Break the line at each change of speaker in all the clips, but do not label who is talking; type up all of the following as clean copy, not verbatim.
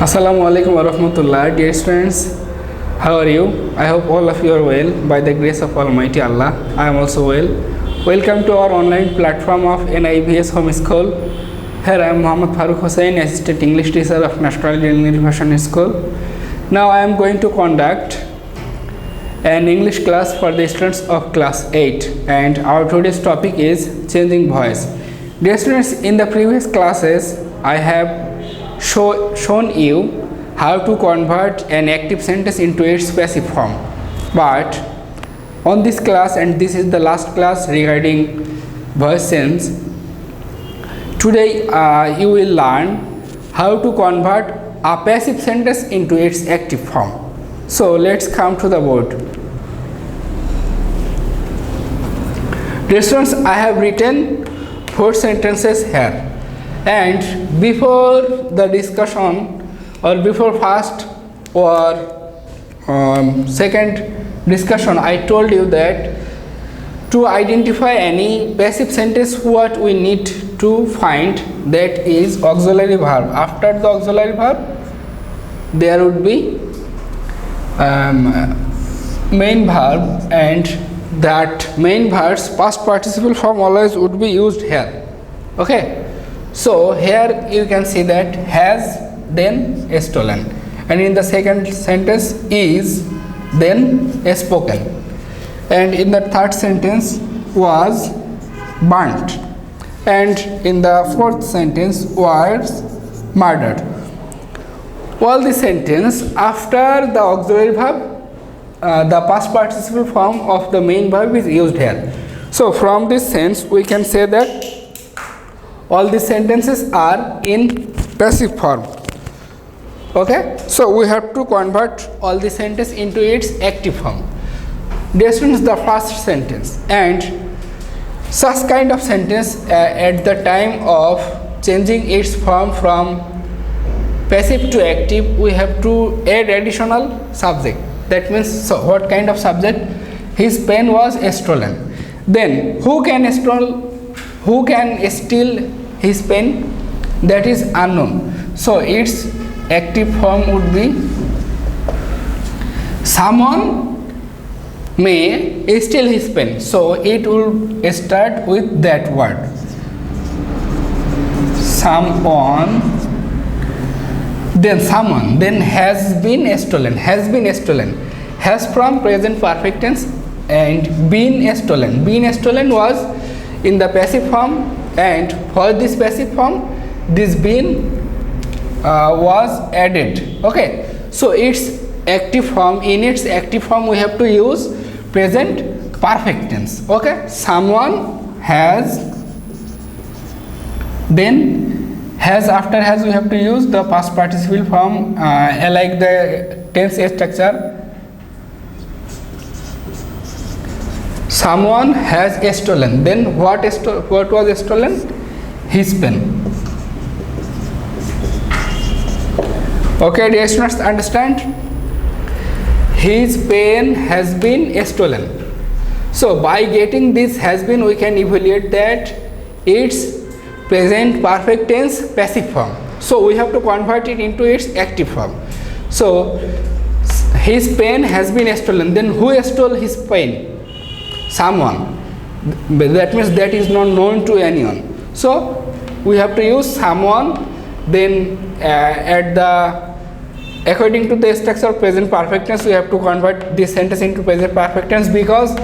Assalamu alaikum wa rahmatullah. Dear students, how are you? I hope all of you are well by the grace of Almighty Allah. I am also well. Welcome to our online platform of NIVS Home School. Here I am Muhammad Farooq Hussain, Assistant English Teacher of National Indian University School. Now I am going to conduct an English class for the students of class 8, and our today's topic is changing voice. Dear students, in the previous classes I have shown you how to convert an active sentence into its passive form, but on this class, and this is the last class regarding voice change, today you will learn how to convert a passive sentence into its active form. So let's come to the board. Dear students, I have written 4 sentences here, and before the discussion or before first or second discussion, I told you that to identify any passive sentence, what we need to find, that is auxiliary verb. After the auxiliary verb there would be main verb, and that main verb's past participle form always would be used here. Okay, so here you can see that has, then stolen, and in the second sentence is, then spoken, and in the third sentence was burnt, and in the fourth sentence was murdered. All the sentence after the auxiliary verb, the past participle form of the main verb is used here. So from this sense we can say that all the sentences are in passive form. Okay, so we have to convert all the sentence into its active form. Dear students, the first sentence, and such kind of sentence at the time of changing its form from passive to active, we have to add additional subject. That means, so what kind of subject? His pen was stolen. Then who can steal his pen? That is unknown. So its active form would be someone may steal his pen. So it will start with that word. Someone, then has been stolen. Has from present perfect tense, and been stolen was in the passive form, and for this passive form this been was added. Okay, so its active form, in its active form we have to use present perfect tense. Okay, someone has, then has, after has we have to use the past participle form like the tense structure. Someone has stolen, then what was stolen? His pen. Okay, dear students, understand? His pen has been stolen. So by getting this has been, we can evaluate that its present perfect tense passive form. So we have to convert it into its active form. So his pen has been stolen, then who stole his pen? Someone. That means that is not known to anyone. So we have to use someone, then according to the structure of present perfect tense we have to convert this sentence into present perfect tense, because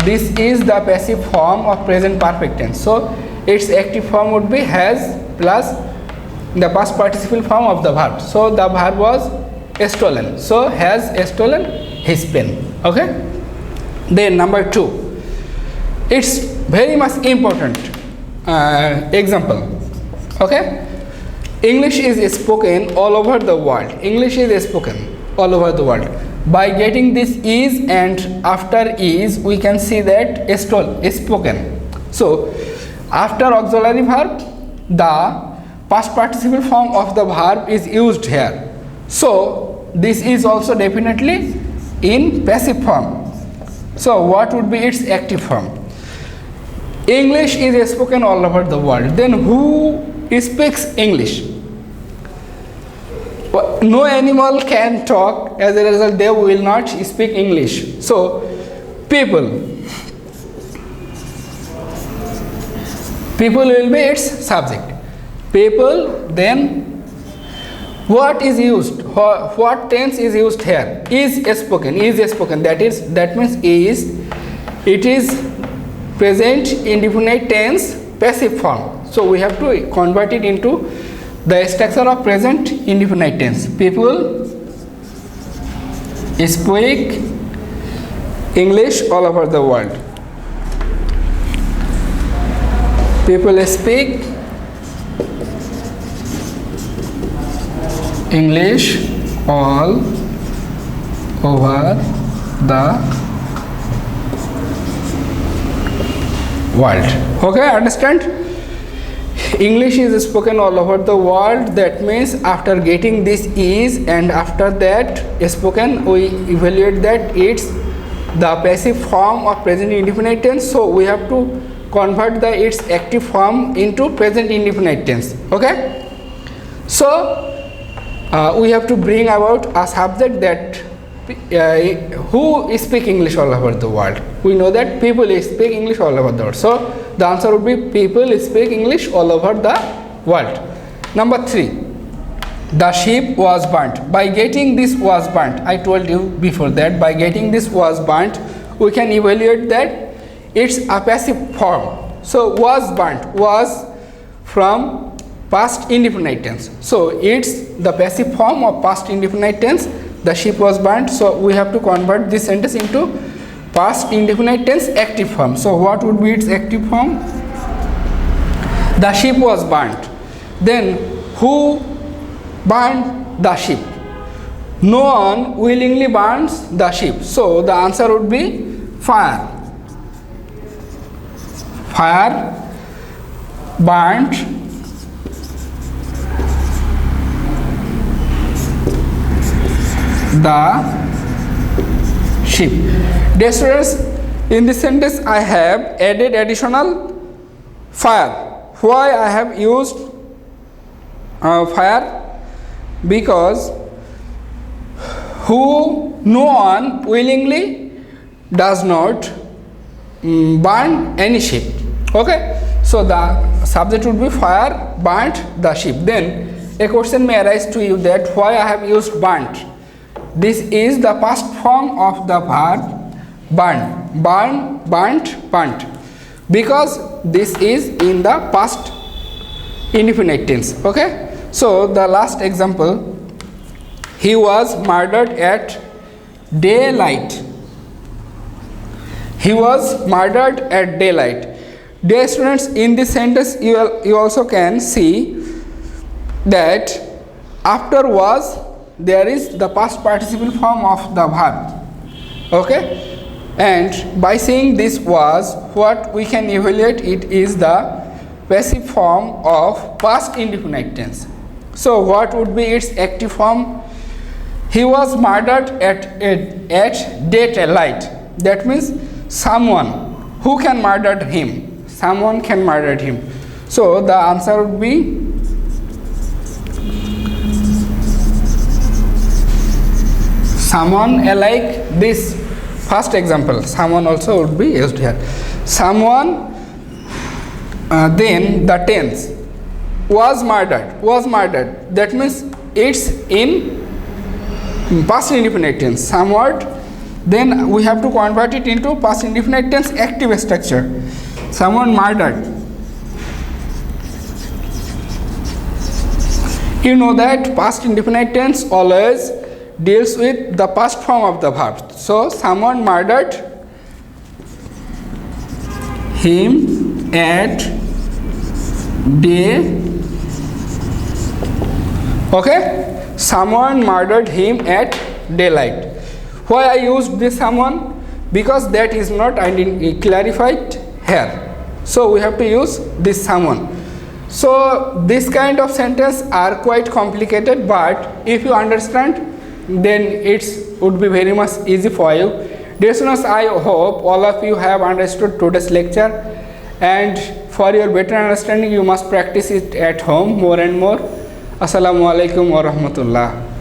this is the passive form of present perfect tense. So its active form would be has plus the past participle form of the verb. So the verb was stolen. So has stolen his pen. Okay. Then number 2. It's very much important example. Okay. English is spoken all over the world. English is spoken all over the world. By getting this is, and after is we can see that is spoken. So after auxiliary verb the past participle form of the verb is used here. So this is also definitely in passive form. So what would be its active form? English is spoken all over the world. Then who speaks English? No animal can talk, as a result they will not speak English. So people will be its subject. People, then what is used, what tense is used here? Is spoken, that means is, it is present indefinite tense passive form. So we have to convert it into the structure of present indefinite tense. People speak English all over the world. People speak English all over the world. Okay, understand? English is spoken all over the world. That means after getting this is, and after that spoken, we evaluate that it's the passive form of present indefinite tense. So we have to convert its active form into present indefinite tense. Okay, so we have to bring about a subject that who speak English all over the world. We know that people speak English all over the world. So the answer would be people speak English all over the world. Number 3, the ship was burnt. By getting this was burnt, I told you before that by getting this was burnt, we can evaluate that it's a passive form. So was burnt, was from past indefinite tense. So it's the passive form of past indefinite tense. The ship was burnt. So we have to convert this sentence into past indefinite tense active form. So what would be its active form? The ship was burnt. Then who burned the ship? No one willingly burns the ship. So the answer would be fire. Fire burnt the ship. Dear students, in this sentence I have added additional fire. Why I have used fire? Because no one willingly does not burn any ship. Okay, so the subject would be fire burnt the ship. Then a question may arise to you that why I have used burnt. This is the past form of the verb burn, burnt, burnt, because this is in the past indefinite tense. Okay, so the last example, he was murdered at daylight. He was murdered at daylight. Dear students, in this sentence you also can see that after was there is the past participle form of the verb. Okay, and by saying this was, what we can evaluate it is the passive form of past indefinite tense. So what would be its active form? He was murdered at daylight. That means someone who can murder him. Someone can murder him. So the answer would be someone, like this first example. Someone also would be used here. Someone, then the tense was murdered. Was murdered. That means it's in past indefinite tense. Somewhat. Then we have to convert it into past indefinite tense active structure. Someone murdered. You know that past indefinite tense always deals with the past form of the verb. So someone murdered him at day. Okay, someone murdered him at daylight. Why I used this someone? Because that is not clarified here. So we have to use this someone. So this kind of sentence are quite complicated, but if you understand, then it would be very much easy for you. Dear students, I hope all of you have understood today's lecture, and for your better understanding you must practice it at home more and more. Assalamu alaikum wa rahmatullah.